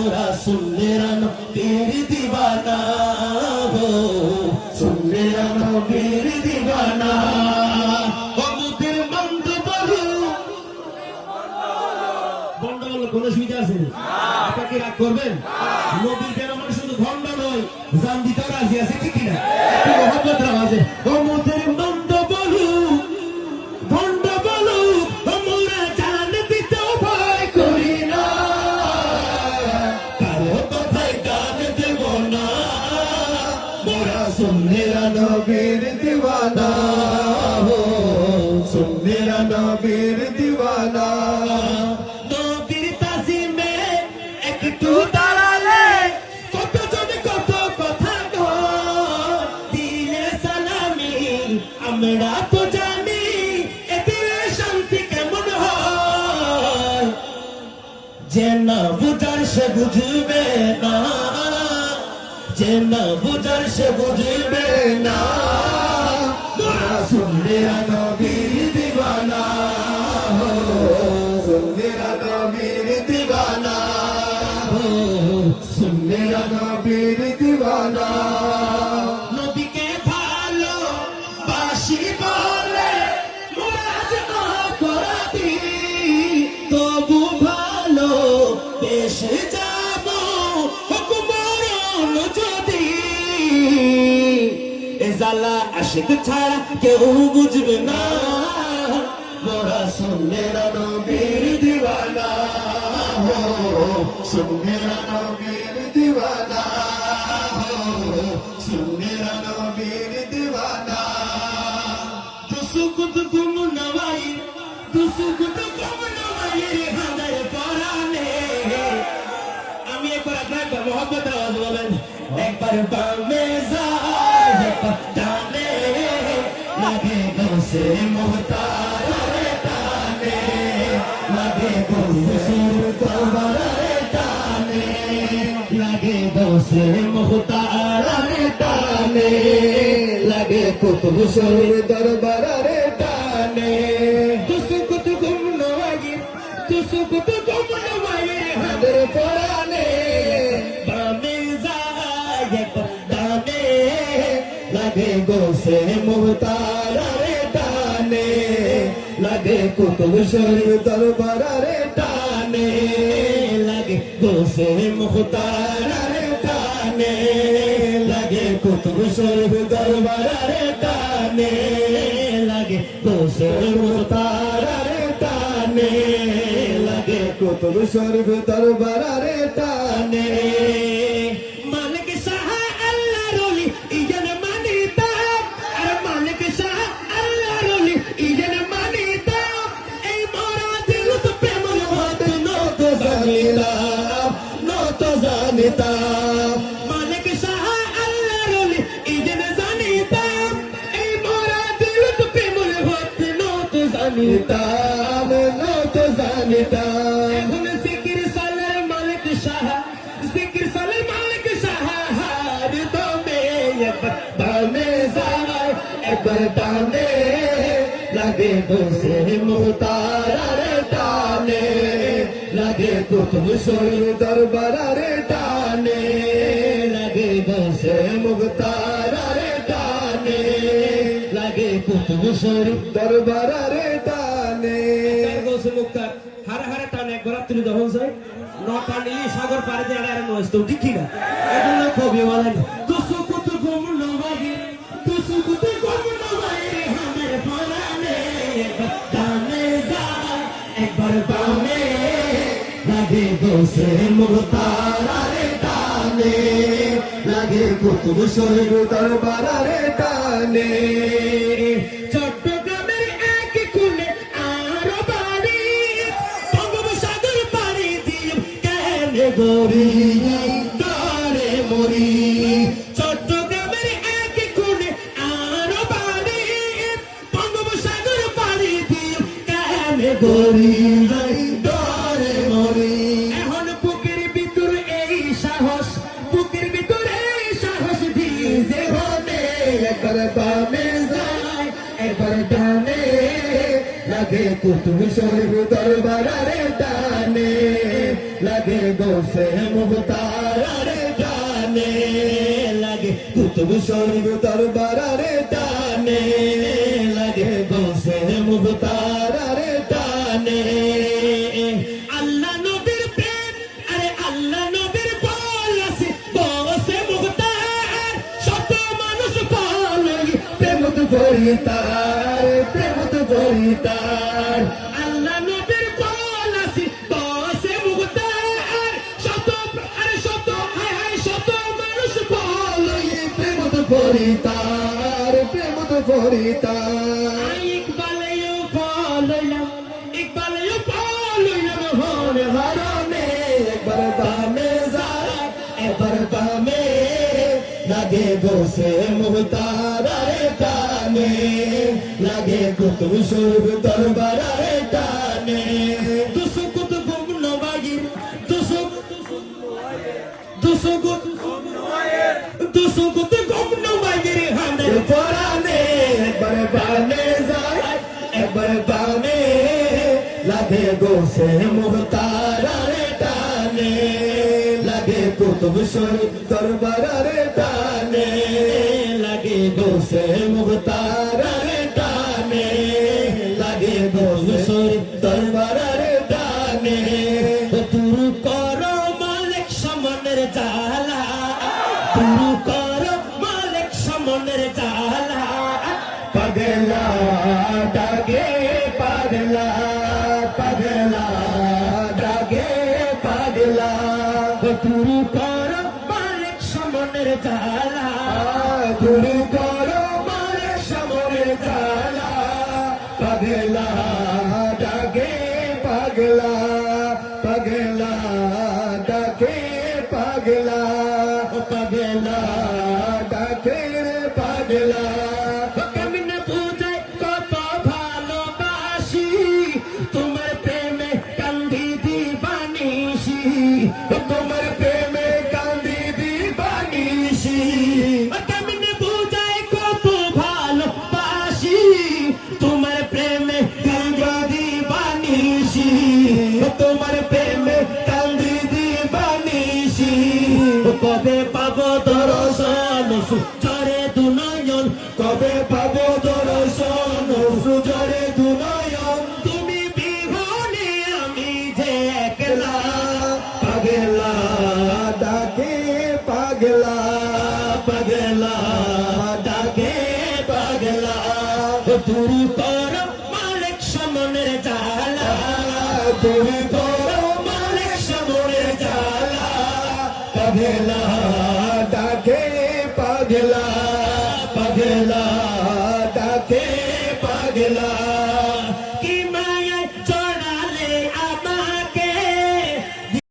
মোরা সুন্নের নবীর দিওয়ানা হো, সুন্নের নবীর দিওয়ানা। অমুকের মন্দ বলো, ভণ্ড বলো কোন সুবিধা আছে? আপনাকে রাগ করবেন? নবীর কেন মানে শুধু ভণ্ড নয়, জান দিতেও রাজি আছে, ঠিক কিনা? একটু মহব্বত রাখা আছে। অমুকের মন্দ বলো, ভণ্ড বলো, আমরা জান দিতেও ভয় করি না, কারো কথায় কান দেব না, মোরা সুন্নের নবীর দিওয়ানা হো, সুন্নের নবীর দিওয়ানা। নবীর তাজিমে একটু দাঁড়ালে কতজন কত কথা কয়, দিলে সালামি আমরা তো জানি এতে শান্তি কেমন হয়, যে না বুঝার সে বুঝবে না, যে না বুঝার সে বুঝবে না, মোরা সুন্নের নবীর দিওয়ানা হো, সুন্নের নবীর দিওয়ানা হো, সুন্নের নবীর দিওয়ানা। নবীকে ভালো বাসি বলে মোরা যে অপরাধী, তবু ভালো বেশে যাব হুকুমরণ যদি, এ জ্বালা আশিক ছাড়া কেউ বুঝবে না, মোরা সুন্নের নবীর দিওয়ানা হো, সুন্নের নবীর দিওয়ানা হো, সুন্নের নবীর দিওয়ানা। দুসুকুত গুম নওয়াই, দুসুকুত গুম নওয়াই হাদার পরানে। আমি একবার আপনার মহব্বত আওয়াজ বলেন, একবার বামে যায় একবার ডানে, লাগে গৌসে মুহতার রে টানে, লাগে গৌসে দরবার রে টানে, লাগে গৌসে মুহতার রে টানে, লাগে কুতুব শরীর দরবার রে টানে। দুসুকুত গুম নওয়াই, দুসুকুত গুম নওয়াই হাদের পরানে, বামে যায় একবার ডানে, লাগে গৌসে মুহতার রে টানে, লাগে কুতুব শরীর দরবার রে টানে, লাগে গৌসে মুহতার রে টানে, লাগে কুতুব শরীর দরবার রে টানে, লাগে গৌসে মুহতার রে টানে, লাগে কুতুব শরীর দরবার রে টানে। মালিক শাহ আল্লাহর ওলি ইজন মানিতাম, আর মালিক শাহ আল্লাহর ওলি ইজন মানিতাম, এই মোরা দিল তো প্রেম মত নত জানিতাম, নত জানিতাম। মালিক শাহ আল্লাহর ওলি ইজন জানিতাম, এই মোরা দিল তো প্রেম মত নত জানিতাম, নত জানিতাম। এখন জিকির সালের মালিক শাহ, জিকির সালের মালিক শাহ, হার দমে একবার দামে যায় একবার টানে, লাগে গৌসে মুহতার রে টানে, লাগে কুতুব শরীর দরবার রে টানে, লাগে গৌসে মুহতার রে টানে, লাগে কুতুব শরীর দরবার রে টানে। গৌসে মুহতার হারে হারে টানে, একবার তুলে যখন যায় নটা নিলি সাগর পাড়ে দিয়ে আড়ে নষ্ট, ঠিক কিনা? এজন্য কবি বলেন, দুসুকুত গুম নওয়াই, দুসুকুত গুম নওয়াই হাদের পরানে, একবার ডানে যায় একবার বামে, লাগে গৌসে মুহতার রে টানে, লাগে কুতুব শরীর দরবার রে টানে। চট্টগ্রামের এক কোণে আরো বাড়ি, বঙ্গোপসাগর পাড়ি দিয়ে কেনে গড়ি তারে মরি, চট্টগ্রামের এক কোণে আরো বাড়ি, বঙ্গোপসাগর পাড়ি দিয়ে কেনে গড়ি তারে মরি। এখন বুকের ভিতর এই সাহস, বুকের ভিতর এই সাহস দিয়ে যে হনে, একবার বামে যায় একবার ডানে, লাগে কুতুব শরীর দরবার রে টানে, লাগে গোসে মুখতার টানে লাগে কুতুব শরীফ দরবার টানে লাগে গোসে মুখতার টানে আল্লাহ নবীর প্রেম আরে আল্লাহ নবীর বল আছে গোসে মুখতার শত মানুষ পালে প্রেম তো ফরিতার প্রেম তো ফরিতার আল্লাহ নবীর বল আছে গোসে মুখতার শত আরে শত হায় হায় শত মানুষ পালে প্রেম তো ফরিতার প্রেম তো ফরিতার ইকবালেও পাললাম ইকবালেও পাললাম হরে হরনে একবার বামে যায় একবার বামে লাগে গোসে মুখতার টানে লাগে কুতুব শরীফ দরবার টানে দুসু কুতুব নবাগির দুসু কুতুব নবাগির হামদের পরানে একবার বামে যায় একবার বামে লাগে গোসে মুখতার টানে লাগে কুতুব শরীফ দরবার টানে লাগে গোসে মুখতার টানে লাগে গোসে শরীফ দরবার টানে তুরু কর মালিক সমনের জালা তুরু কর মালিক সমনের জালা পাগলা ডাগে পাগলা পাগলা ডাগে পাগলা তুরু কর মালিক সমনের জালা তুরু কর মালিক সমনের জালা পাগলা ডাগে পাগলা পাগলা ডাগে পাগলা পাগলা ডাগে পাগলা কেমনে বুঝাই কত ভালোবাসি তোমার প্রেমে কান্দি দিবানিসি তোমার প্রেমে কান্দি দিবানিসি কেমনে বুঝাই কত ভালোবাসি তোমার প্রেমে কান্দি দিবানিসি তোমার প্রেমে কান্দি দিবানিসি কবে পাবো দর্শন সুজরে দুনয়ন কবে পাবো দর্শন সুজরে দুনয়ন তুমি বিহনে আমি যে একলা পাগলা ডাকে পাগলা পাগলা ডাকে পাগলা তুরু কর মালিক সমনের জালা তুরু কর মালিক সমনের জালা পাগলা ডাকে পাগলা পাগলা ডাকে পাগলা